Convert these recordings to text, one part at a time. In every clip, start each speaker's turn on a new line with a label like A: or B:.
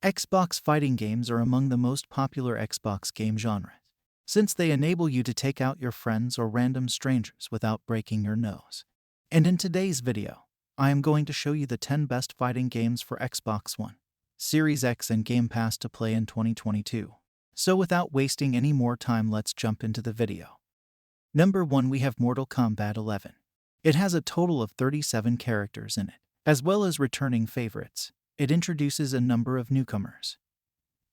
A: Xbox fighting games are among the most popular Xbox game genres, since they enable you to take out your friends or random strangers without breaking your nose. And in today's video, I am going to show you the 10 best fighting games for Xbox One, Series X and Game Pass to play in 2022. So without wasting any more time, let's jump into the video. Number 1, we have Mortal Kombat 11. It has a total of 37 characters in it, as well as returning favorites. It introduces a number of newcomers,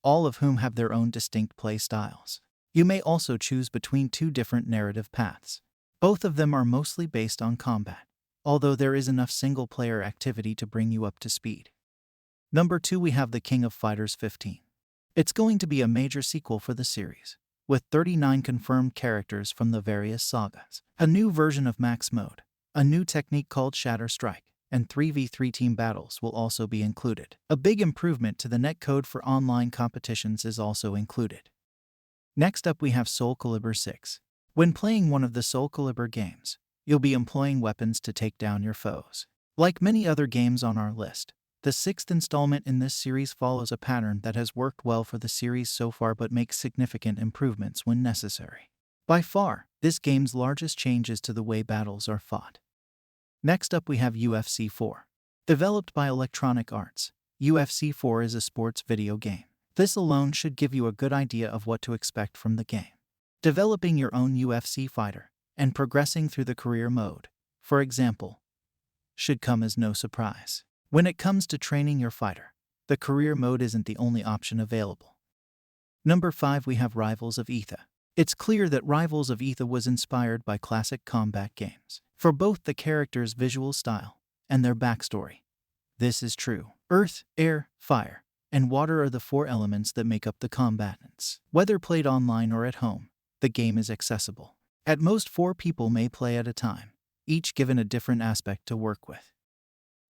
A: all of whom have their own distinct play styles. You may also choose between 2 different narrative paths. Both of them are mostly based on combat, although there is enough single-player activity to bring you up to speed. Number 2, we have The King of Fighters 15. It's going to be a major sequel for the series, with 39 confirmed characters from the various sagas, a new version of Max Mode, a new technique called Shatter Strike, and 3v3 team battles will also be included. A big improvement to the netcode for online competitions is also included. Next up, we have Soulcalibur 6. When playing one of the Soulcalibur games, you'll be employing weapons to take down your foes. Like many other games on our list, the 6th installment in this series follows a pattern that has worked well for the series so far but makes significant improvements when necessary. By far, this game's largest change is to the way battles are fought. Next up, we have UFC 4. Developed by Electronic Arts, UFC 4 is a sports video game. This alone should give you a good idea of what to expect from the game. Developing your own UFC fighter and progressing through the career mode, for example, should come as no surprise. When it comes to training your fighter, the career mode isn't the only option available. Number 5, we have Rivals of Aether. It's clear that Rivals of Aether was inspired by classic combat games, for both the characters' visual style and their backstory. This is true. Earth, air, fire, and water are the 4 elements that make up the combatants. Whether played online or at home, the game is accessible. At most 4 people may play at a time, each given a different aspect to work with.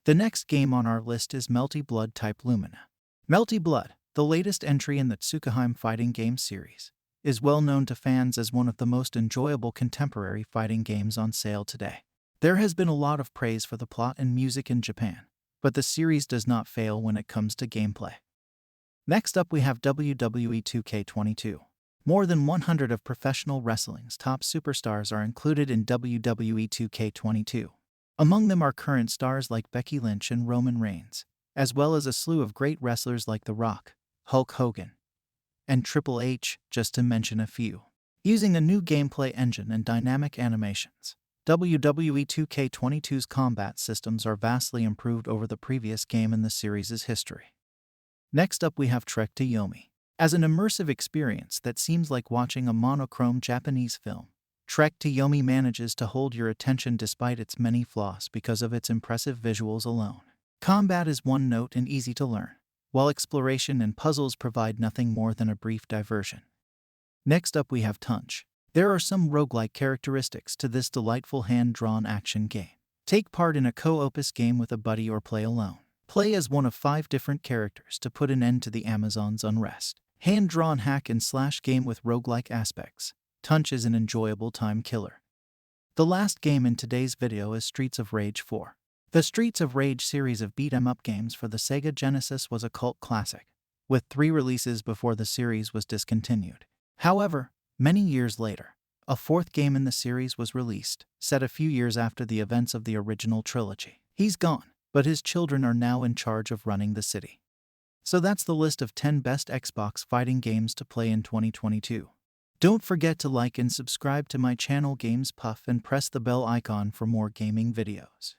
A: The next game on our list is Melty Blood type Lumina. Melty Blood, the latest entry in the Tsukuheim fighting game series, is well known to fans as one of the most enjoyable contemporary fighting games on sale today. There has been a lot of praise for the plot and music in Japan, but the series does not fail when it comes to gameplay. Next up, we have WWE 2K22. More than 100 of professional wrestling's top superstars are included in WWE 2K22. Among them are current stars like Becky Lynch and Roman Reigns, as well as a slew of great wrestlers like The Rock, Hulk Hogan, and Triple H, just to mention a few. Using a new gameplay engine and dynamic animations, WWE 2K22's combat systems are vastly improved over the previous game in the series' history. Next up, we have Trek to Yomi. As an immersive experience that seems like watching a monochrome Japanese film, Trek to Yomi manages to hold your attention despite its many flaws because of its impressive visuals alone. Combat is one-note and easy to learn, while exploration and puzzles provide nothing more than a brief diversion. Next up, we have Tunche. There are some roguelike characteristics to this delightful hand-drawn action game. Take part in a co-opus game with a buddy or play alone. Play as one of 5 different characters to put an end to the Amazon's unrest. Hand-drawn hack-and-slash game with roguelike aspects, Tunche is an enjoyable time killer. The last game in today's video is Streets of Rage 4. The Streets of Rage series of beat-em-up games for the Sega Genesis was a cult classic, with 3 releases before the series was discontinued. However, many years later, a 4th game in the series was released, set a few years after the events of the original trilogy. He's gone, but his children are now in charge of running the city. So that's the list of 10 best Xbox fighting games to play in 2022. Don't forget to like and subscribe to my channel Games Puff and press the bell icon for more gaming videos.